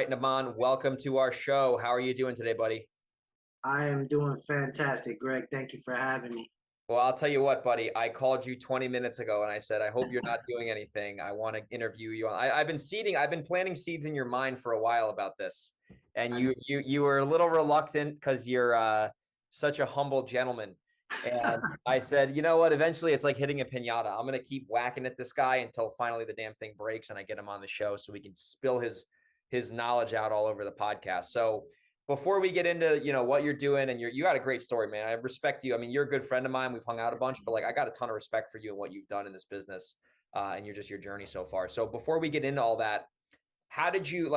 right, Namon, welcome to our show. How are you doing today, buddy? I am doing fantastic, Greg. Thank you for having me. Well, I'll tell you what, buddy. I called you 20 minutes ago and I said, I hope you're not doing anything. I want to interview you. I've been planting seeds in your mind for a while about this. And you were a little reluctant because you're such a humble gentleman. And I said, you know what? Eventually it's like hitting a piñata. I'm going to keep whacking at this guy until finally the damn thing breaks and I get him on the show so we can spill his knowledge out all over the podcast. So before we get into, what you're doing, and you got a great story, man. I respect you. I mean, you're a good friend of mine. We've hung out a bunch, but like, I got a ton of respect for you and what you've done in this business, and your journey so far. So before we get into all that, how did you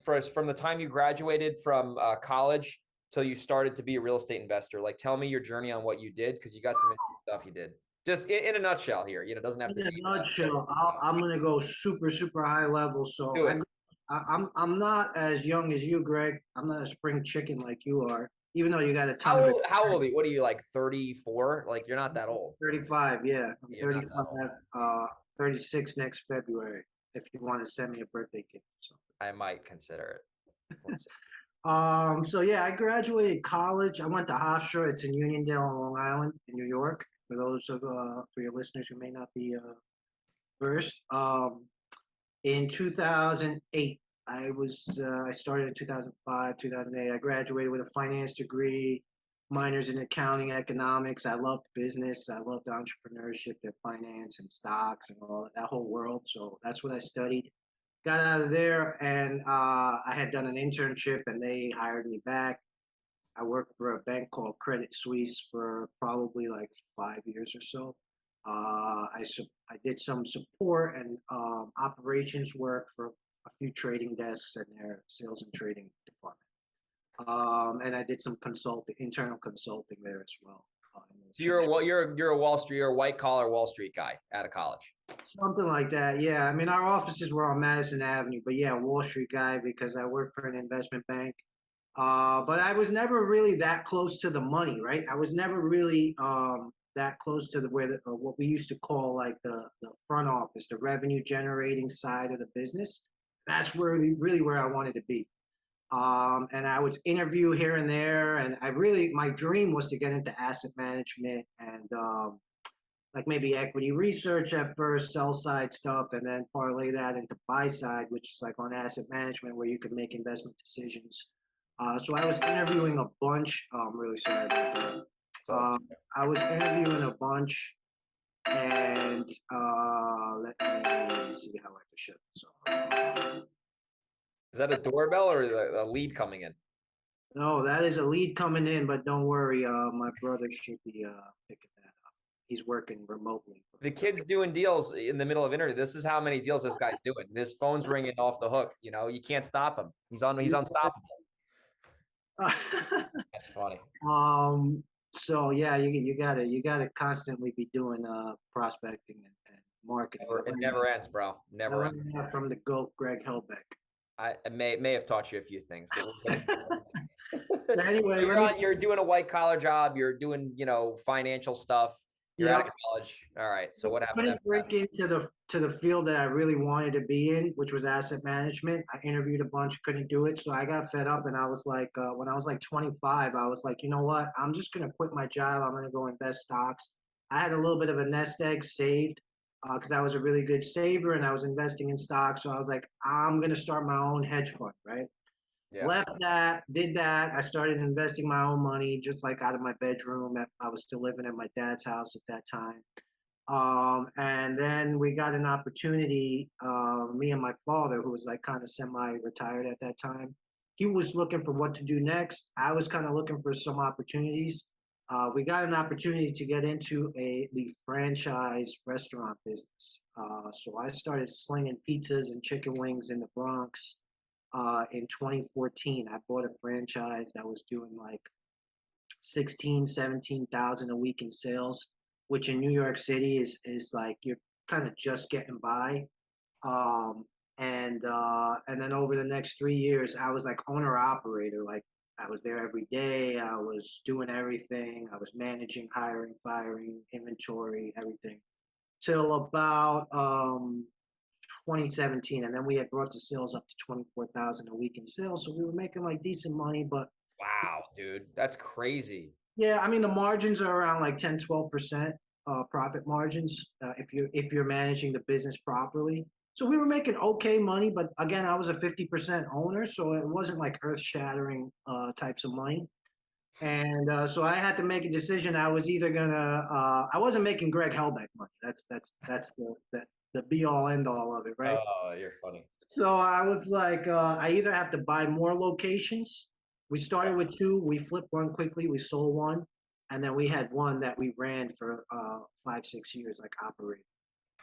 from the time you graduated from college till you started to be a real estate investor? Like, tell me your journey on what you did, because you got some interesting stuff you did. Just in a nutshell here. It doesn't have to be. In a nutshell, I'm gonna go super, super high level. So Do it. I'm not as young as you, Greg. I'm not a spring chicken like you are. Even though you got a ton of How old are you? What are you, like 34? Like, you're not that old. 35, yeah. I'm You're not that 35, old. 36 next February. If you want to send me a birthday gift or something. I might consider it. So yeah, I graduated college. I went to Hofstra. It's in Uniondale on Long Island in New York. For those of for your listeners who may not be versed, in 2008, I started in 2005, 2008. I graduated with a finance degree, minors in accounting, economics. I loved business. I loved entrepreneurship and finance and stocks and all that whole world. So that's what I studied. Got out of there, and I had done an internship, and they hired me back. I worked for a bank called Credit Suisse for probably like 5 years or so. I did some support and operations work for a few trading desks and their sales and trading department. And I did some internal consulting there as well. So you're a white collar Wall Street guy out of college. Something like that, yeah. I mean, our offices were on Madison Avenue, but yeah, Wall Street guy because I worked for an investment bank. But I was never really that close to the money, right? I was never really that close to what we used to call like the front office, the revenue generating side of the business. That's really where I wanted to be. And I would interview here and there, and my dream was to get into asset management and like maybe equity research at first, sell side stuff, and then parlay that into buy side, which is like on asset management where you can make investment decisions. So I was interviewing a bunch. I'm really sorry about that. I was interviewing a bunch, and let me see how I can shut this off. Is that a doorbell or a lead coming in? No, that is a lead coming in, but don't worry. My brother should be picking that up. He's working remotely. The kid's doing deals in the middle of interview. This is how many deals this guy's doing. His phone's ringing off the hook. You can't stop him. He's unstoppable. That's funny. So yeah, you gotta constantly be doing prospecting and marketing. It never ends, bro. Never ends. From the GOAT, Greg Helbeck. I may have taught you a few things. So anyway, you're doing a white collar job. You're doing financial stuff. You're out of college. All right. So what happened? I break into the field that I really wanted to be in, which was asset management. I interviewed a bunch, couldn't do it, so I got fed up, and I was like, when I was like 25, I was like, you know what? I'm just gonna quit my job. I'm gonna go invest stocks. I had a little bit of a nest egg saved because I was a really good saver, and I was investing in stocks. So I was like, I'm gonna start my own hedge fund, right? Yeah. Left that, did that. I started investing my own money, just like out of my bedroom. I was still living at my dad's house at that time. And then we got an opportunity, me and my father, who was like kind of semi-retired at that time. He was looking for what to do next. I was kind of looking for some opportunities. We got an opportunity to get into the franchise restaurant business. So I started slinging pizzas and chicken wings in the Bronx. In 2014, I bought a franchise that was doing like 17,000 a week in sales, which in New York City is like you're kind of just getting by. And then over the next 3 years, I was like owner operator. Like I was there every day. I was doing everything. I was managing, hiring, firing, inventory, everything. Till about 2017, and then we had brought the sales up to 24,000 a week in sales. So we were making like decent money, but Wow, dude, that's crazy. yeah, I mean the margins are around like 10, 12% profit margins if you're managing the business properly. So we were making okay money, but again, I was a 50% owner, so it wasn't like earth-shattering types of money. And so I had to make a decision. I was either gonna I wasn't making Greg Helbeck money. That's the be all end all of it, right? Oh, you're funny. So I was like, I either have to buy more locations. We started with two, we flipped one quickly, we sold one, and then we had one that we ran for 5, 6 years, like operating.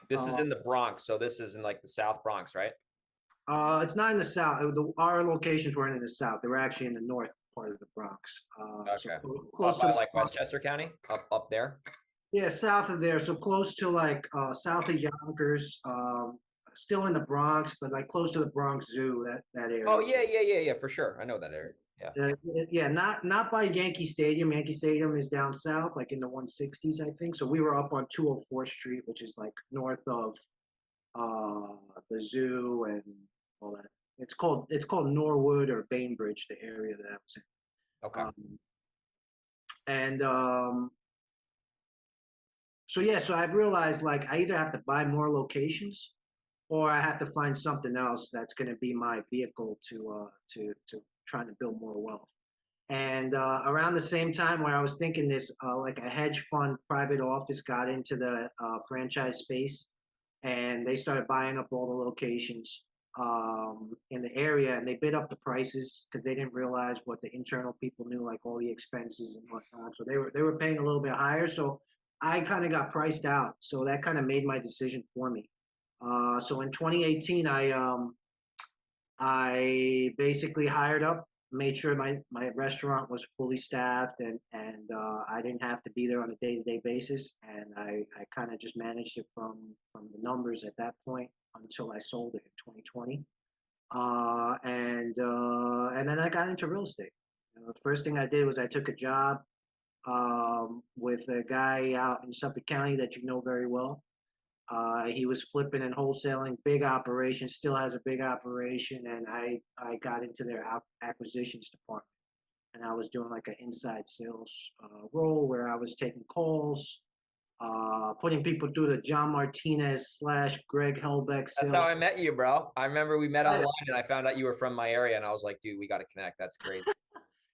This is in the Bronx, so this is in like the South Bronx, right? It's not in the south. Our locations weren't in the south. They were actually in the north part of the Bronx. So Okay. close Up to by the like Westchester County, up there. yeah, south of there. So close to like south of Yonkers. Still in the Bronx, but like close to the Bronx Zoo. That Oh area. yeah, for sure. I know that area. Yeah. Yeah, not by Yankee Stadium. Yankee Stadium is down south, like in the 160s, I think. So we were up on 204th Street, which is like north of the zoo and all that. It's called Norwood or Bainbridge, the area that I was in. Okay. And so yeah, so I've realized like I either have to buy more locations or I have to find something else that's going to be my vehicle to trying to build more wealth. And around the same time where I was thinking this, like a hedge fund private office got into the franchise space, and they started buying up all the locations in the area, and they bid up the prices because they didn't realize what the internal people knew, like all the expenses and whatnot. So they were paying a little bit higher. So I kind of got priced out. So that kind of made my decision for me. So in 2018, I basically hired up, made sure my restaurant was fully staffed and I didn't have to be there on a day-to-day basis. And I kind of just managed it from the numbers at that point until I sold it in 2020. And then I got into real estate. The first thing I did was I took a job with a guy out in Suffolk County that you know very well. He was flipping and wholesaling, big operation, still has a big operation, and I got into their acquisitions department, and I was doing like an inside sales role where I was taking calls, putting people through the John Martinez / Greg Helbeck That's sales. how I met you, bro. I remember we met online and I found out you were from my area and I was like, dude, we got to connect. That's great.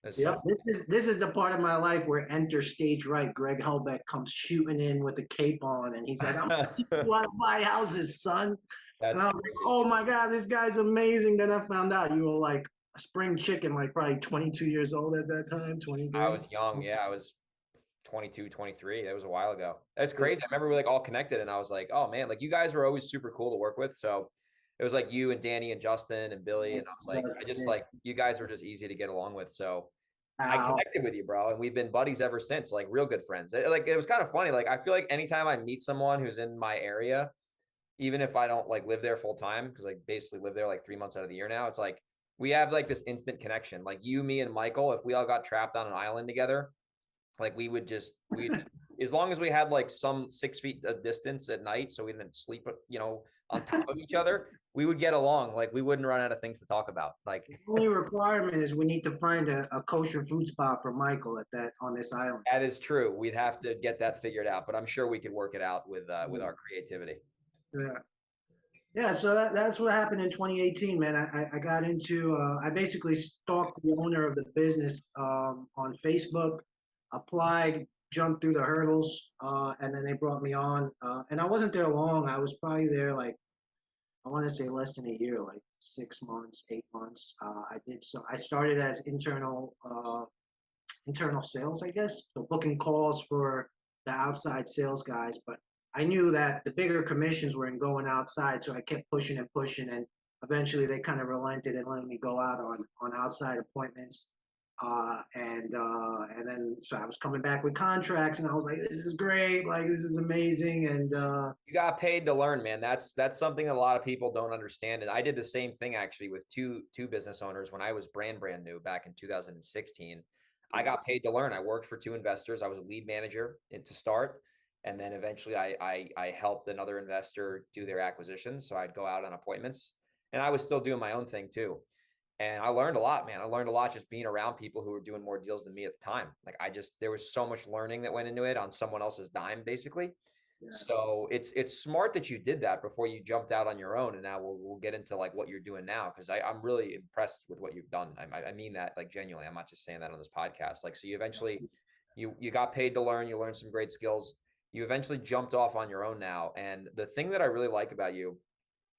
That's Yep, so this is the part of my life where enter stage right. Greg Helbeck comes shooting in with a cape on, and he's like, "I'm gonna teach you how to buy houses, son." And that's I was like, "Oh my god, this guy's amazing." Then I found out you were like a spring chicken, like probably 22 years old at that time, I 23. was young. Yeah, I was 22, 23. That was a while ago. That's crazy. I remember we like all connected and I was like, oh man, like you guys were always super cool to work with. So it was like you and Danny and Justin and Billy. And I was like, I just like, you guys were just easy to get along with. So I Wow. connected with you, bro. And we've been buddies ever since, like real good friends. Like it was kind of funny. Like I feel like anytime I meet someone who's in my area, even if I don't like live there full time, because I basically live there like 3 months out of the year now, it's like we have like this instant connection. Like you, me, and Michael, if we all got trapped on an island together, like we as long as we had like some 6 feet of distance at night, so we didn't sleep, on top of each other, we would get along. Like we wouldn't run out of things to talk about. Like The only requirement is we need to find a kosher food spot for Michael at that on this island. that is true. We'd have to get that figured out, but I'm sure we could work it out with our creativity. Yeah. Yeah, so that's what happened in 2018, man. I got into, I basically stalked the owner of the business on Facebook, applied, jumped through the hurdles, and then they brought me on. And I wasn't there long. I was probably there like, I want to say less than a year, like 6 months, 8 months. I started as internal sales, I guess. So booking calls for the outside sales guys, but I knew that the bigger commissions were in going outside, so I kept pushing and pushing, and eventually they kind of relented and letting me go out on outside appointments. And then so I was coming back with contracts, and I was like, "This is great! Like this is amazing!" And You got paid to learn, man. That's something that a lot of people don't understand. And I did the same thing actually with two business owners when I was brand new back in 2016. I got paid to learn. I worked for two investors. I was a lead manager to start. And then eventually I helped another investor do their acquisitions. So I'd go out on appointments, and I was still doing my own thing too. And I learned a lot, man. I learned a lot just being around people who were doing more deals than me at the time. Like there was so much learning that went into it on someone else's dime, basically. Yeah. So it's smart that you did that before you jumped out on your own. And now we'll get into like what you're doing now, because I'm really impressed with what you've done. I mean that like genuinely. I'm not just saying that on this podcast. Like, so you eventually you got paid to learn. You learned some great skills. You eventually jumped off on your own now. And the thing that I really like about you,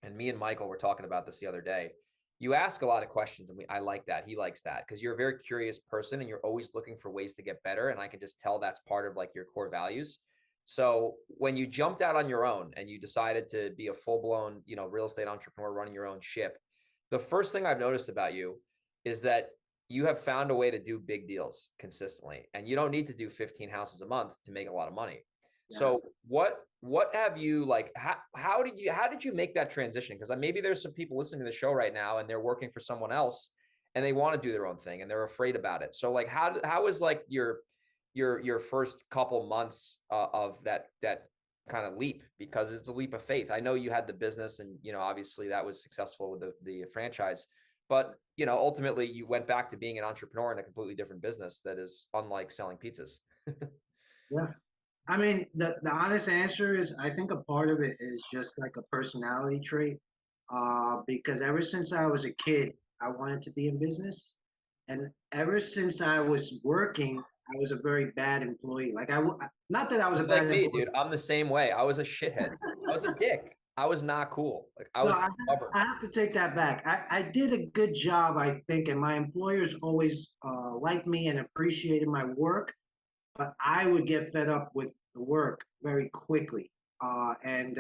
and me and Michael were talking about this the other day, you ask a lot of questions, and I like that. He likes that because you're a very curious person and you're always looking for ways to get better. And I can just tell that's part of like your core values. So when you jumped out on your own and you decided to be a full-blown, real estate entrepreneur running your own ship, the first thing I've noticed about you is that you have found a way to do big deals consistently, and you don't need to do 15 houses a month to make a lot of money. Yeah. So what have you like, how did you make that transition? Because maybe there's some people listening to the show right now and they're working for someone else and they want to do their own thing and they're afraid about it. So like, how is like your first couple months of that kind of leap, because it's a leap of faith. I know you had the business and, obviously that was successful with the franchise, but, ultimately you went back to being an entrepreneur in a completely different business that is unlike selling pizzas. Yeah. I mean, the honest answer is I think a part of it is just like a personality trait. Because ever since I was a kid, I wanted to be in business. And ever since I was working, I was a very bad employee. Not that I was a It's bad like me, employee. dude. I'm the same way. I was a shithead. I was a dick. I was not cool. Like I No, was stubborn. I have to take that back. I did a good job, I think, and my employers always liked me and appreciated my work. But I would get fed up with the work very quickly. And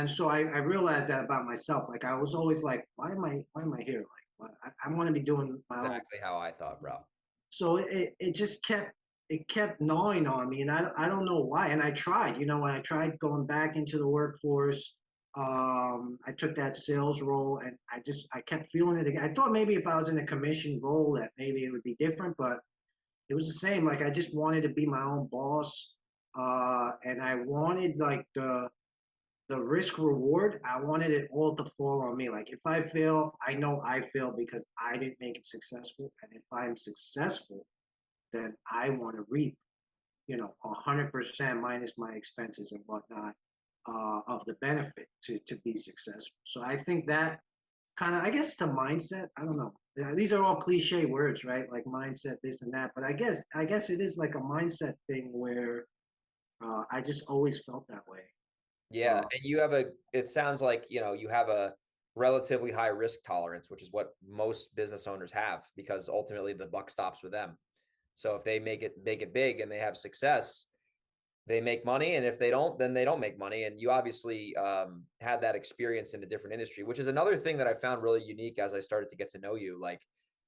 so I realized that about myself. Like I was always like, why am I here? Like I want to be doing my own. Exactly how I thought, bro. So it just kept gnawing on me, and I don't know why. And I tried, when I tried going back into the workforce, I took that sales role, and I kept feeling it again. I thought maybe if I was in a commission role that maybe it would be different, but it was the same. Like I just wanted to be my own boss, and I wanted like the risk reward. I wanted it all to fall on me. Like if I fail, I know I failed because I didn't make it successful, and if I'm successful, then I want to reap, 100% minus my expenses and whatnot of the benefit to be successful. So I think that kind of, I guess, it's a mindset. I don't know. Yeah, these are all cliche words, right? Like mindset, this and that. But I guess it is like a mindset thing where I just always felt that way. Yeah, Uh, and it sounds like, you have a relatively high risk tolerance, which is what most business owners have, because ultimately the buck stops with them. So if they make it big and they have success, they make money. And if they don't, then they don't make money. And you obviously had that experience in a different industry, which is another thing that I found really unique as I started to get to know you. Like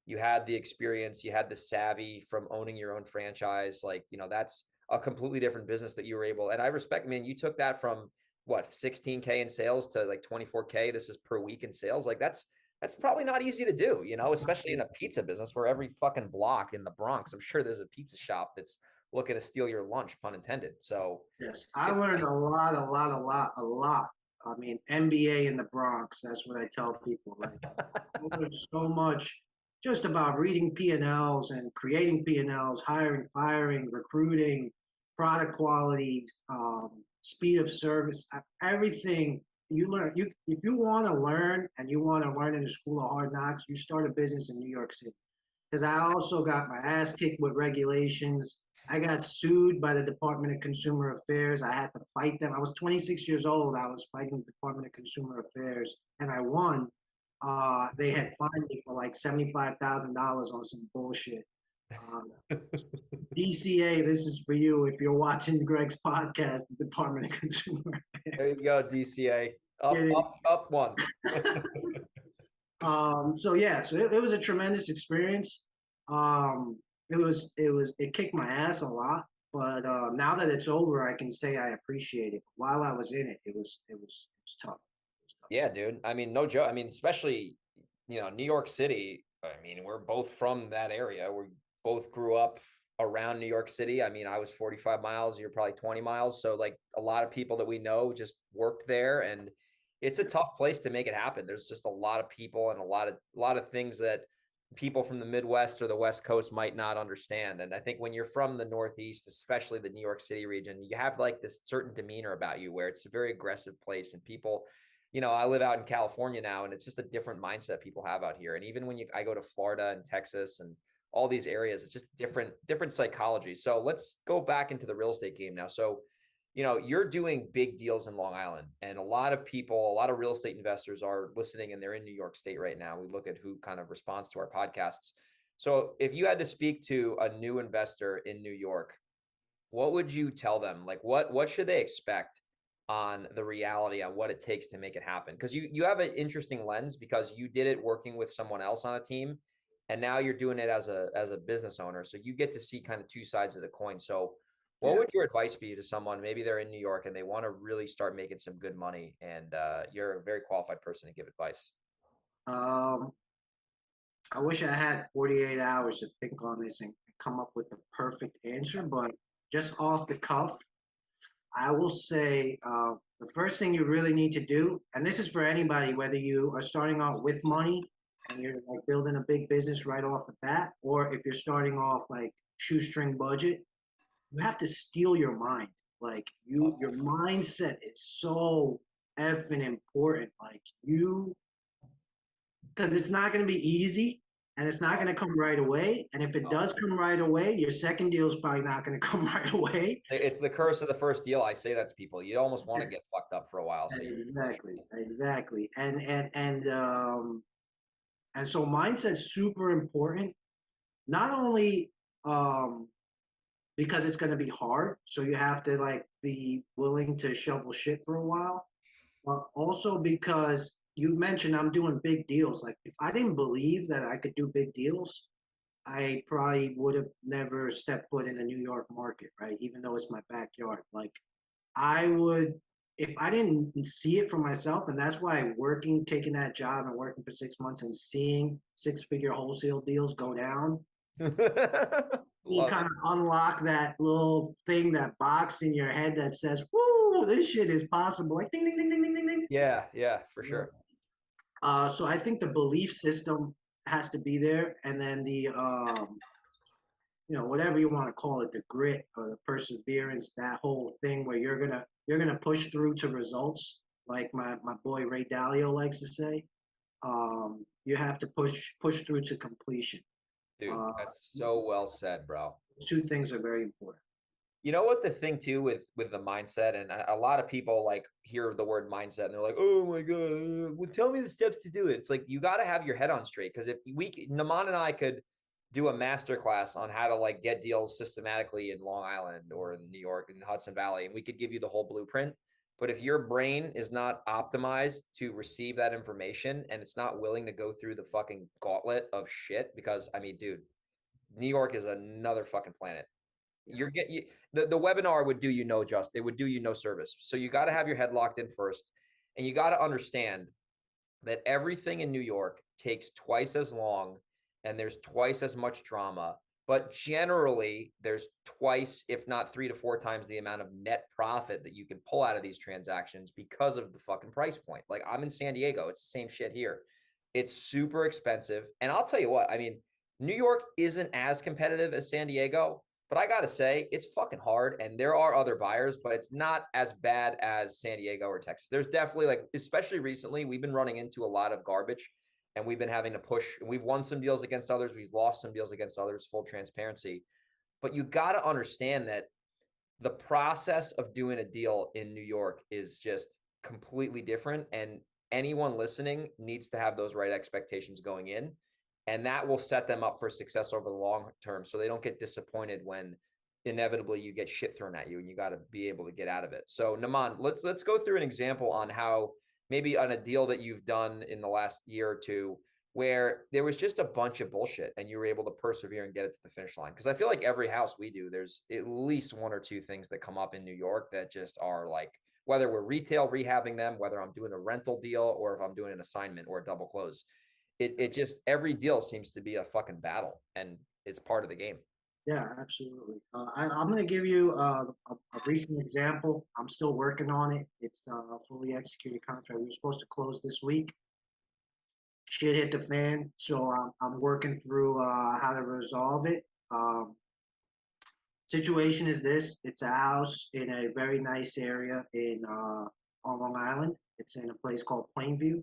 you had the experience, you had the savvy from owning your own franchise. Like, that's a completely different business that you were able, and I respect, man, you took that from what, 16K in sales to like 24K. This is per week in sales. Like that's probably not easy to do, especially in a pizza business where every fucking block in the Bronx, I'm sure there's a pizza shop that's looking to steal your lunch, pun intended. So yes, I learned a lot, a lot, a lot, a lot. I mean, MBA in the Bronx. That's what I tell people. Like, I learned so much just about reading P&Ls and creating P&Ls, hiring, firing, recruiting, product qualities, speed of service, everything you learn. If you want to learn and you want to learn in the school of hard knocks, you start a business in New York City. Because I also got my ass kicked with regulations. I got sued by the Department of Consumer Affairs. I had to fight them. I was 26 years old. I was fighting the Department of Consumer Affairs, and I won. They had fined me for like $75,000 on some bullshit. DCA, this is for you if you're watching Greg's podcast, the Department of Consumer Affairs. there you go, DCA. Up one. So yeah, so it was a tremendous experience. It kicked my ass a lot, but now that it's over, I can say I appreciate it. While I was in it, it was tough. Yeah, dude. I mean, no joke. I mean, especially, New York City. I mean, we're both from that area. We both grew up, around New York City. I mean, I was 45 miles, you're probably 20 miles. So like a lot of people that we know just worked there, and it's a tough place to make it happen. There's just a lot of people and a lot of things that people from the Midwest or the West Coast might not understand. And I think when you're from the Northeast, especially the New York City region, you have like this certain demeanor about you where it's a very aggressive place, and people, I live out in California now, and it's just a different mindset people have out here. And even when I go to Florida and Texas and all these areas, it's just different psychology. So let's go back into the real estate game now. So, you're doing big deals in Long Island, and a lot of people, a lot of real estate investors are listening, and they're in New York State right now. We look at who kind of responds to our podcasts. So if you had to speak to a new investor in New York, what would you tell them? Like what should they expect on the reality on what it takes to make it happen? Because you have an interesting lens because you did it working with someone else on a team, and now you're doing it as a business owner. So you get to see kind of two sides of the coin. So what Yeah. would your advice be to someone? Maybe they're in New York and they want to really start making some good money, and you're a very qualified person to give advice. Um, I wish I had 48 hours to think on this and come up with the perfect answer, but just off the cuff, I will say the first thing you really need to do, and this is for anybody, whether you are starting out with money and you're like building a big business right off the bat, or if you're starting off like shoestring budget, you have to steal your mind. Like your mindset is so effing important. Like because it's not going to be easy and it's not going to come right away. And if it does come right away, your second deal is probably not going to come right away. It's the curse of the first deal. I say that to people. You almost want to get fucked up for a while. So Exactly. And so mindset's super important. Not only because it's going to be hard, so you have to like be willing to shovel shit for a while, but also because you mentioned I'm doing big deals. Like if I didn't believe that I could do big deals, I probably would have never stepped foot in the New York market, right? Even though it's my backyard. Like I would, if I didn't see it for myself, and that's why taking that job and working for 6 months and seeing six-figure wholesale deals go down, you kind of unlock that little thing, that box in your head that says, "Woo, this shit is possible!" Like ding, ding, ding, ding, ding, ding, ding. Yeah, for sure. So I think the belief system has to be there, and then the whatever you want to call it, the grit or the perseverance, that whole thing where you're gonna push through to results, like my boy Ray Dalio likes to say. You have to push through to completion. Dude, Uh, that's so well said, bro. two things are very important. You know what the thing too with the mindset, and a lot of people like hear the word mindset and they're like, "Oh my god, well, tell me the steps to do it." It's like you got to have your head on straight, because if Namon and I could do a master class on how to like get deals systematically in Long Island or in New York in the Hudson Valley, and we could give you the whole blueprint. But if your brain is not optimized to receive that information and it's not willing to go through the fucking gauntlet of shit, because I mean, dude, New York is another fucking planet. Yeah. The webinar would do you no just, it would do you no service. So you got to have your head locked in first, and you got to understand that everything in New York takes twice as long and there's twice as much drama, but generally there's twice, if not 3 to 4 times the amount of net profit that you can pull out of these transactions because of the fucking price point. Like I'm in San Diego, it's the same shit here. It's super expensive. And I'll tell you what, I mean, New York isn't as competitive as San Diego, but I got to say, it's fucking hard. And there are other buyers, but it's not as bad as San Diego or Texas. There's definitely, like, especially recently, we've been running into a lot of garbage, and we've been having to push. We've won some deals against others. We've lost some deals against others, full transparency. But you got to understand that the process of doing a deal in New York is just completely different. And anyone listening needs to have those right expectations going in. And that will set them up for success over the long term, so they don't get disappointed when inevitably you get shit thrown at you, and you got to be able to get out of it. So Naman, let's go through an example on how maybe on a deal that you've done in the last year or two where there was just a bunch of bullshit and you were able to persevere and get it to the finish line. Because I feel like every house we do, there's at least one or two things that come up in New York that just are like, whether we're retail rehabbing them, whether I'm doing a rental deal or if I'm doing an assignment or a double close, it just, every deal seems to be a fucking battle, and it's part of the game. Yeah, absolutely. I'm going to give you a recent example. I'm still working on it. It's a fully executed contract. We were supposed to close this week. Shit hit the fan, so I'm working through how to resolve it. Um, Situation is this: it's a house in a very nice area in on Long Island. It's in a place called Plainview.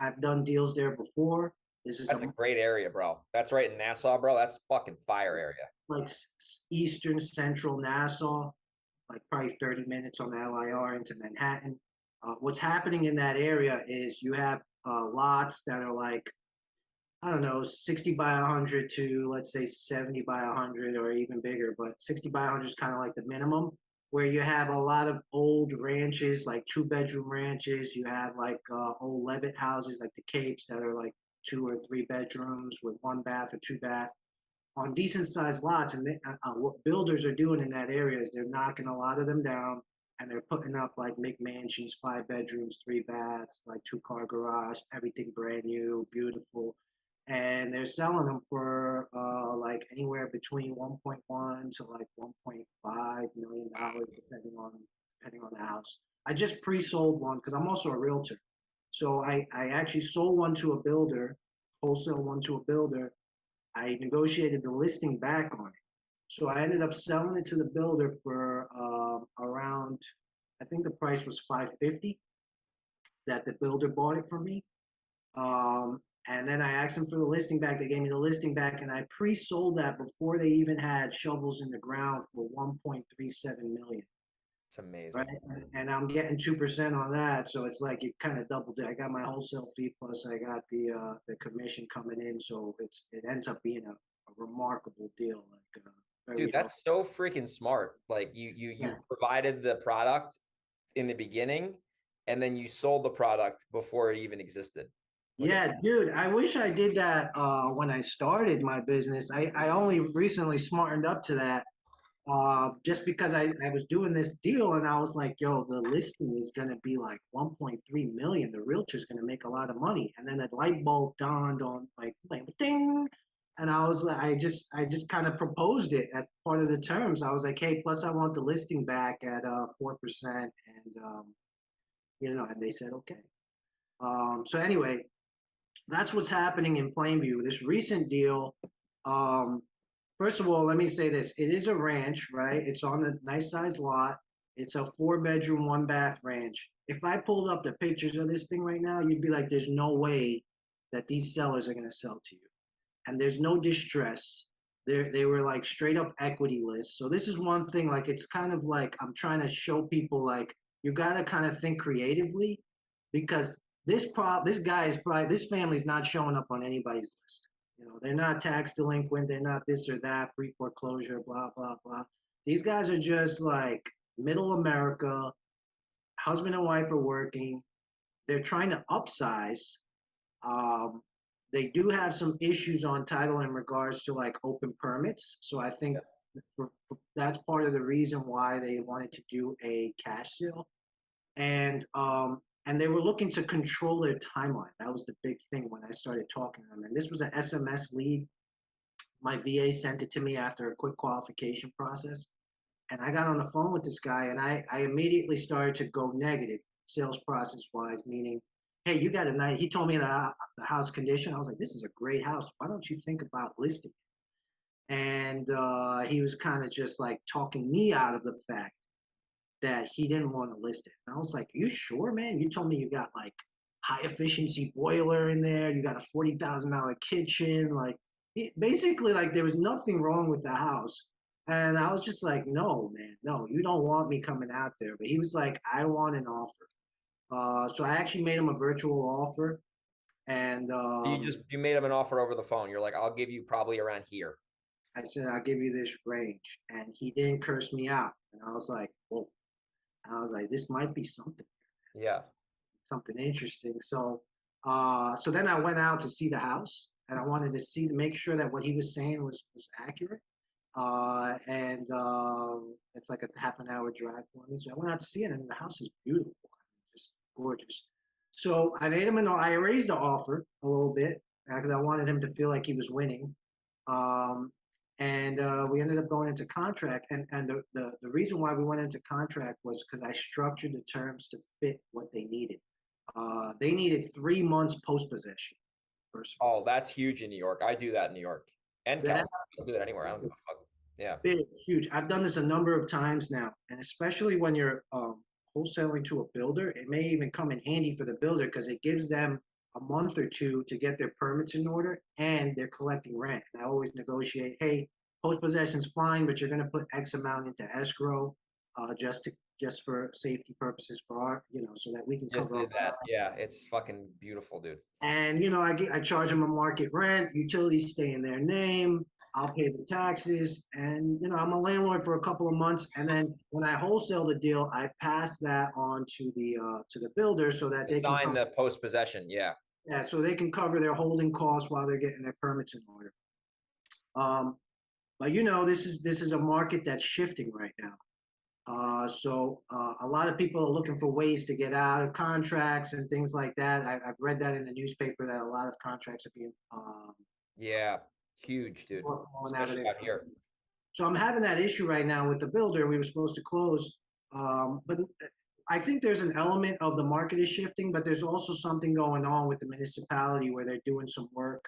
I've done deals there before. This is That's a great area, bro. That's right in Nassau, bro. That's fucking fire area. like eastern central Nassau, like probably 30 minutes on the LIR into Manhattan. What's happening in that area is you have lots that are like, I don't know, 60 by 100 to let's say 70 by 100 or even bigger, but 60 by 100 is kind of like the minimum, where you have a lot of old ranches, like two-bedroom ranches. You have like old Levitt houses, like the Capes, that are like 2 or 3 bedrooms with one bath or two bath on decent sized lots. And what builders are doing in that area is they're knocking a lot of them down and they're putting up like McMansions, 5 bedrooms, 3 baths, like two-car garage, everything brand new, beautiful. And they're selling them for like anywhere between 1.1 to like 1.5 million dollars, depending on the house. I just pre-sold one because I'm also a realtor. So I actually sold one to a builder, wholesale one to a builder. I negotiated the listing back on it. So I ended up selling it to the builder for around, I think the price was 550 that the builder bought it from me. And then I asked them for the listing back. They gave me the listing back, and I pre-sold that before they even had shovels in the ground for 1.37 million. It's Right, amazing. and I'm getting 2% on that, so it's like it kind of doubled it. I got my wholesale fee plus I got the commission coming in, so it ends up being a remarkable deal. Like Dude, very that's so freaking smart. Like you yeah. provided the product in the beginning and then you sold the product before it even existed. Look at Yeah, dude, I wish I did that when I started my business. I only recently smartened up to that just because I was doing this deal and I was like, yo, the listing is gonna be like 1.3 million. The realtor's gonna make a lot of money. And then a light bulb dawned on like ding. And I was like, I just kind of proposed it as part of the terms. I was like, hey, plus I want the listing back at 4%. And and they said okay. So anyway, that's what's happening in Plainview. This recent deal, um, first of all, let me say this. It is a ranch, right? It's on a nice sized lot. It's a 4 bedroom, one bath ranch. If I pulled up the pictures of this thing right now, you'd be like, there's no way that these sellers are going to sell to you. And there's no distress. They were like straight up equity lists. So this is one thing, like it's kind of like I'm trying to show people like you gotta kind of think creatively because this guy is probably this family's not showing up on anybody's list. They're not tax delinquent, they're not this or that, pre foreclosure, blah, blah, blah. These guys are just like middle America, husband and wife are working, they're trying to upsize. um, they do have some issues on title in regards to like open permits. So I think that's part of the reason why they wanted to do a cash sale. And they were looking to control their timeline. That was the big thing when I started talking to them. And this was an SMS lead. My VA sent it to me after a quick qualification process. And I got on the phone with this guy and I immediately started to go negative sales process wise, meaning, hey, you got a nice, he told me the house condition. I was like, this is a great house. Why don't you think about listing it? And he was kind of just like talking me out of the fact that he didn't want to list it. And I was like, you sure, man? You told me you got like high efficiency boiler in there. You got a $40,000 kitchen. Like basically like there was nothing wrong with the house. And I was just like, no, man, no, you don't want me coming out there. But he was like, I want an offer. So I actually made him a virtual offer. And you made him an offer over the phone. You're like, I'll give you probably around here. I said, I'll give you this range. And he didn't curse me out. And I was like, whoa. And I was like, this might be something. Yeah. Something interesting. So then I went out to see the house, and I wanted to see to make sure that what he was saying was accurate. And it's like a half an hour drive for me. So I went out to see it, and the house is beautiful, just gorgeous. So I raised the offer a little bit because I wanted him to feel like he was winning. Um, And we ended up going into contract. And the reason why we went into contract was because I structured the terms to fit what they needed. They needed 3 months post possession, first of all. Oh, that's huge in New York. I do that in New York and That California. I'll do that anywhere. I don't give a fuck. Yeah. big, huge. I've done this a number of times now, and especially when you're wholesaling to a builder, it may even come in handy for the builder because it gives them a month or two to get their permits in order, and they're collecting rent. And I always negotiate, hey, post possession's fine, but you're going to put X amount into escrow, just for safety purposes for our, so that we can Just cover did our. that. Yeah. It's fucking beautiful, dude. And I charge them a market rent, utilities stay in their name, I'll pay the taxes, and I'm a landlord for a couple of months, and then when I wholesale the deal, I pass that on to the builder so that they can Sign the post possession. Yeah. so they can cover their holding costs while they're getting their permits in order. But this is a market that's shifting right now. So a lot of people are looking for ways to get out of contracts and things like that. I've read that in the newspaper that a lot of contracts are being Yeah. Huge, dude. Especially out here. So I'm having that issue right now with the builder. We were supposed to close, but I think there's an element of the market is shifting, but there's also something going on with the municipality where they're doing some work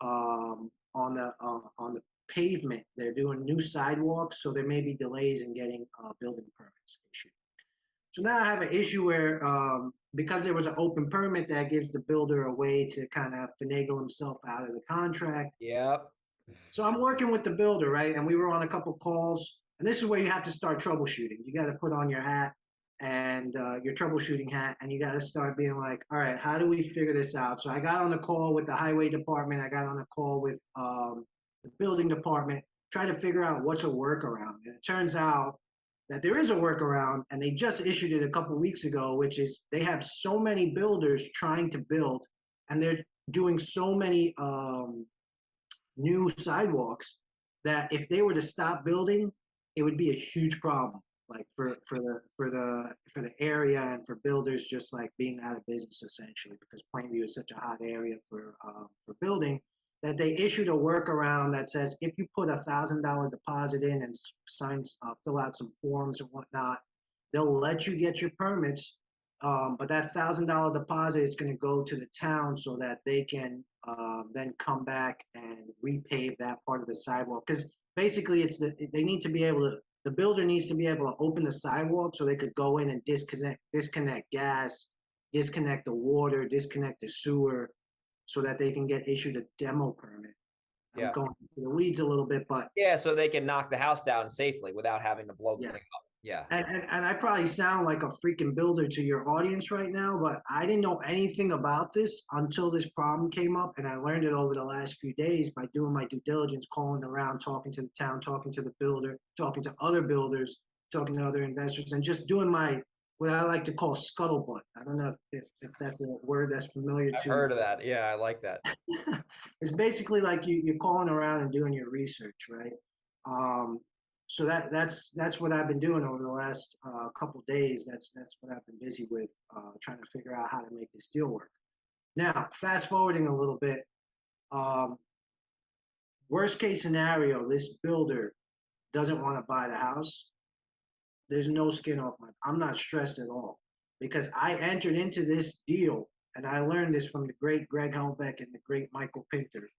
on the pavement. They're doing new sidewalks, so there may be delays in getting building permits issued. So now I have an issue where because there was an open permit that gives the builder a way to kind of finagle himself out of the contract. Yep. So I'm working with the builder, right? And we were on a couple calls, and this is where you have to start troubleshooting. You got to put on your hat and your troubleshooting hat, and you got to start being like, all right, how do we figure this out? So I got on the call with the highway department. I got on a call with the building department, try to figure out what's a workaround. And it turns out that there is a workaround, and they just issued it a couple weeks ago, which is they have so many builders trying to build, and they're doing so many new sidewalks that if they were to stop building, it would be a huge problem, like for the area and for builders just like being out of business essentially, because Plainview is such a hot area for building, that they issued a workaround that says if you put $1,000 deposit in and fill out some forms and whatnot, they'll let you get your permits. But that $1,000 deposit is going to go to the town so that they can then come back and repave that part of the sidewalk. Because basically, they need to be able to. The builder needs to be able to open the sidewalk so they could go in and disconnect gas, disconnect the water, disconnect the sewer, so that they can get issued a demo permit. I'm going into the weeds a little bit, but yeah, so they can knock the house down safely without having to blow the thing up. Yeah. And I probably sound like a freaking builder to your audience right now, but I didn't know anything about this until this problem came up, and I learned it over the last few days by doing my due diligence, calling around, talking to the town, talking to the builder, talking to other builders, talking to other investors, and just doing my what I like to call scuttlebutt. I don't know if that's a word that's familiar to you. I've heard of that. Yeah, I like that. It's basically like you're calling around and doing your research, right? So that's what I've been doing over the last couple of days. That's what I've been busy with, trying to figure out how to make this deal work. Now, fast forwarding a little bit, worst case scenario, this builder doesn't want to buy the house. There's no skin off I'm not stressed at all because I entered into this deal, and I learned this from the great Greg Helbeck and the great Michael Pinter.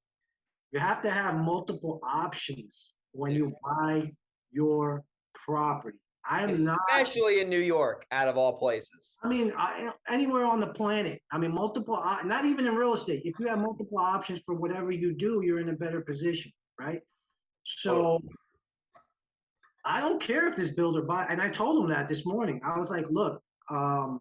You have to have multiple options when you buy your property. Especially in New York, out of all places. I mean, anywhere on the planet. I mean, not even in real estate. If you have multiple options for whatever you do, you're in a better position, right? So I don't care if this builder buy, and I told him that this morning. I was like, look, I'll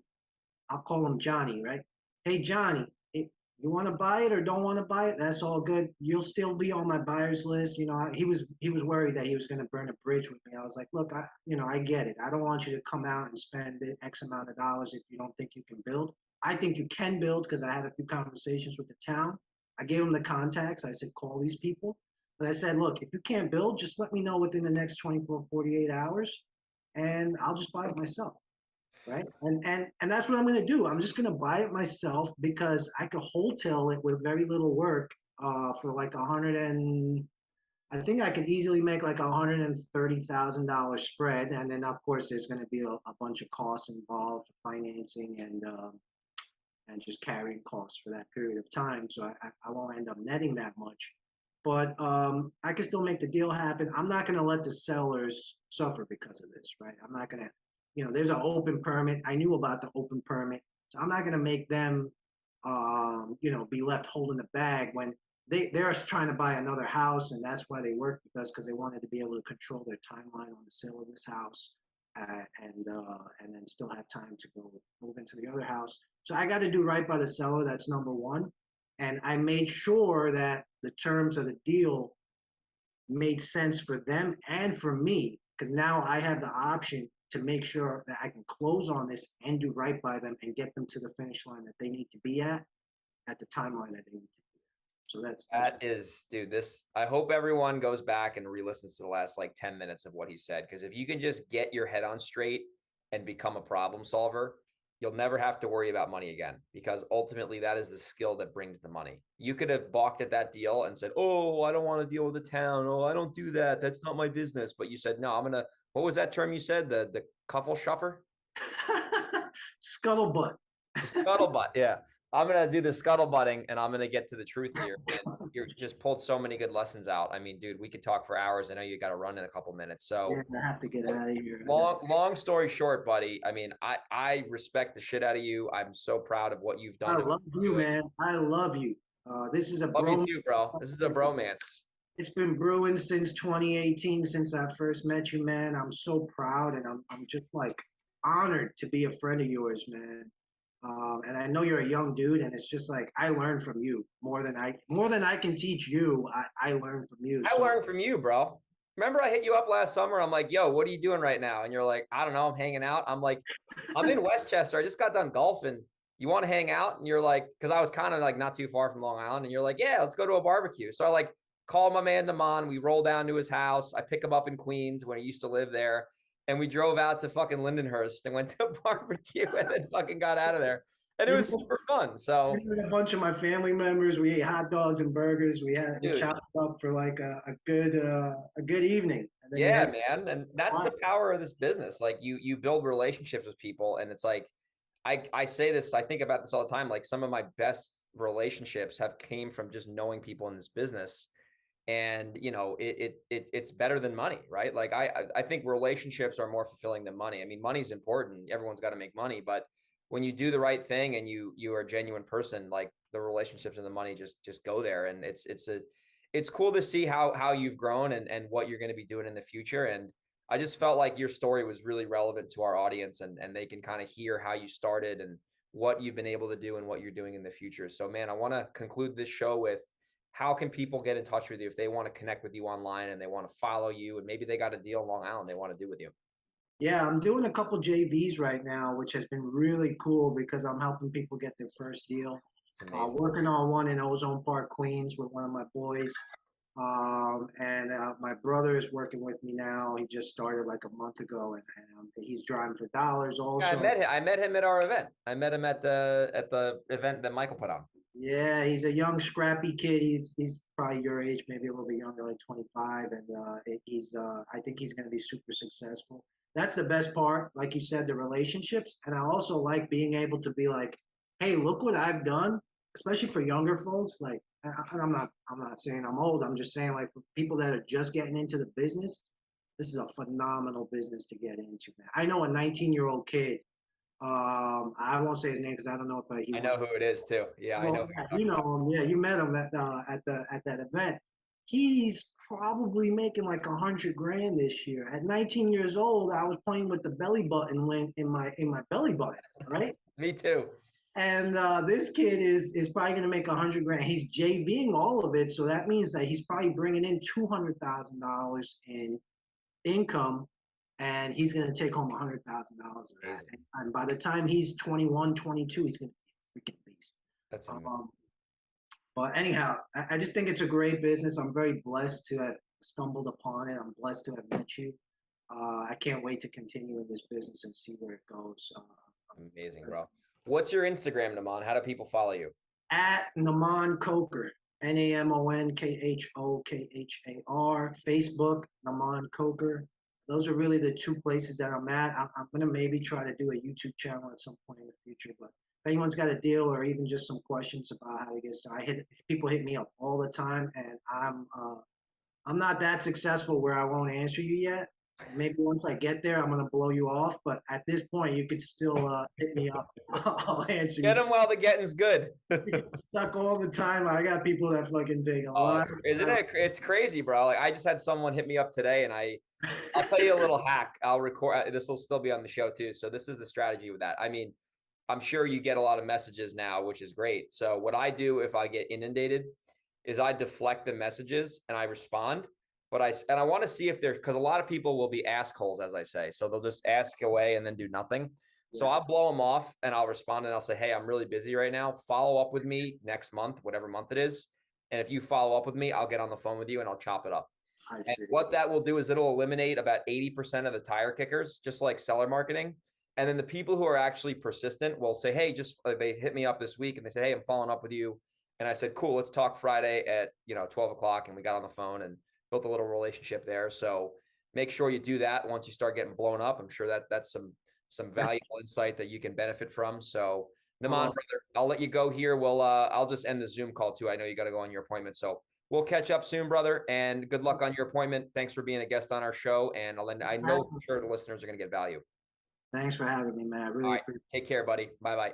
call him Johnny, right? Hey, Johnny, you want to buy it or don't want to buy it? That's all good. You'll still be on my buyers list. He was worried that he was going to burn a bridge with me. I was like, look, I get it. I don't want you to come out and spend X amount of dollars if you don't think you can build. I think you can build because I had a few conversations with the town. I gave him the contacts. I said, call these people. But I said, look, if you can't build, just let me know within the next 24, 48 hours, and I'll just buy it myself. Right. And that's what I'm going to do. I'm just going to buy it myself because I could wholesale it with very little work for like I think I could easily make like $130,000 spread, and then of course there's going to be a bunch of costs involved, financing and just carrying costs for that period of time. So I won't end up netting that much, but I can still make the deal happen. I'm not going to let the sellers suffer because of this, right? I'm not going to, there's an open permit. I knew about the open permit, so I'm not going to make them, be left holding the bag when they're trying to buy another house, and that's why they worked with us because they wanted to be able to control their timeline on the sale of this house, and then still have time to go move into the other house. So I got to do right by the seller. That's number one, and I made sure that the terms of the deal made sense for them and for me because now I have the option to make sure that I can close on this and do right by them and get them to the finish line that they need to be at the timeline that they need to be at. So that is, dude, I hope everyone goes back and re-listens to the last like 10 minutes of what he said. Because if you can just get your head on straight and become a problem solver, you'll never have to worry about money again, because ultimately that is the skill that brings the money. You could have balked at that deal and said, oh, I don't want to deal with the town. Oh, I don't do that. That's not my business. But you said, no, what was that term you said? The cuffle shuffer? Scuttlebutt. The scuttlebutt. Yeah. I'm going to do the scuttlebutting and I'm going to get to the truth here. And you just pulled so many good lessons out. I mean, dude, we could talk for hours. I know you got to run in a couple minutes. So yeah, I have to get out of here. Long story short, buddy. I mean, I respect the shit out of you. I'm so proud of what you've done. I love you, man. I love you. This is a love you too, bro. This is a bromance. It's been brewing since 2018, since I first met you, man. I'm so proud, and I'm just like honored to be a friend of yours, man. And I know you're a young dude, and it's just like I learn from you more than I can teach you. I learn from you. I learned from you, bro. Remember I hit you up last summer? I'm like, yo, what are you doing right now? And you're like, I don't know, I'm hanging out. I'm like, I'm in Westchester. I just got done golfing. You want to hang out? And you're like, because I was kind of like not too far from Long Island. And you're like, yeah, let's go to a barbecue. So I like called my man Namon. We roll down to his house. I pick him up in Queens when he used to live there. And we drove out to fucking Lindenhurst and went to a barbecue and then fucking got out of there. And it was super fun. So a bunch of my family members, we ate hot dogs and burgers. We chopped up for like a good evening. Yeah, man. And that's the power of this business. Like you build relationships with people, and it's like I say this, I think about this all the time. Like some of my best relationships have came from just knowing people in this business. And it's better than money, right? Like I think relationships are more fulfilling than money. I mean, money's important. Everyone's got to make money, but when you do the right thing and you are a genuine person, like the relationships and the money just go there. And it's cool to see how you've grown and what you're going to be doing in the future. And I just felt like your story was really relevant to our audience, and they can kind of hear how you started and what you've been able to do and what you're doing in the future. So man, I want to conclude this show with, how can people get in touch with you if they want to connect with you online and they want to follow you, and maybe they got a deal in Long Island they want to do with you? Yeah, I'm doing a couple JVs right now, which has been really cool because I'm helping people get their first deal. Working on one in Ozone Park, Queens, with one of my boys. And my brother is working with me now. He just started like a month ago, and he's driving for dollars also. Yeah, I met him at our event. I met him at the event that Michael put on. Yeah, he's a young, scrappy kid. He's probably your age, maybe a little bit younger, like 25, and I think he's going to be super successful. That's the best part, like you said, the relationships. And I also like being able to be like, hey, look what I've done, especially for younger folks. Like, I'm not saying I'm old. I'm just saying, like, for people that are just getting into the business, this is a phenomenal business to get into, man. I know a 19-year-old kid. I won't say his name because I don't know if I know who it is too. Yeah, I know. You know him. Yeah, you met him at that event. He's probably making like 100 grand this year. At 19 years old, I was playing with the belly button link in my belly button, right? Me too. And this kid is probably going to make 100 grand. He's JVing all of it, so that means that he's probably bringing in $200,000 in income, and he's going to take home $100,000 of that. And by the time he's 21, 22, he's going to be a freaking beast. That's amazing. But anyhow, I just think it's a great business. I'm very blessed to have stumbled upon it. I'm blessed to have met you. I can't wait to continue in this business and see where it goes. Amazing, bro. What's your Instagram, Namon? How do people follow you? At Namon Khokhar. Namon Khokhar. Facebook, Namon Khokhar. Those are really the two places that I'm at. I'm gonna maybe try to do a YouTube channel at some point in the future. But if anyone's got a deal or even just some questions about how to get started, people hit me up all the time, and I'm not that successful where I won't answer you yet. Maybe once I get there, I'm gonna blow you off. But at this point, you could still hit me up. I'll answer Get you. them while the getting's good. Stuck all the time. I got people that fucking take a Oh, lot. isn't it? It's crazy, bro. Like I just had someone hit me up today, and I'll tell you a little hack. I'll record. This will still be on the show too. So this is the strategy with that. I mean, I'm sure you get a lot of messages now, which is great. So what I do if I get inundated is I deflect the messages and I respond. But I want to see if they're, because a lot of people will be assholes, as I say. So they'll just ask away and then do nothing. So I'll blow them off and I'll respond and I'll say, hey, I'm really busy right now. Follow up with me next month, whatever month it is. And if you follow up with me, I'll get on the phone with you and I'll chop it up. And what that will do is it'll eliminate about 80% of the tire kickers, just like seller marketing. And then the people who are actually persistent will say, hey, just they hit me up this week and they say, hey, I'm following up with you. And I said, cool, let's talk Friday at 12 o'clock. And we got on the phone and built a little relationship there. So make sure you do that once you start getting blown up. I'm sure that's some valuable insight that you can benefit from. So Namon, brother, I'll let you go here. I'll just end the Zoom call too. I know you got to go on your appointment. So we'll catch up soon, brother. And good luck on your appointment. Thanks for being a guest on our show. And I know for sure the listeners are going to get value. Thanks for having me, man. I really appreciate it. Take care, buddy. Bye-bye.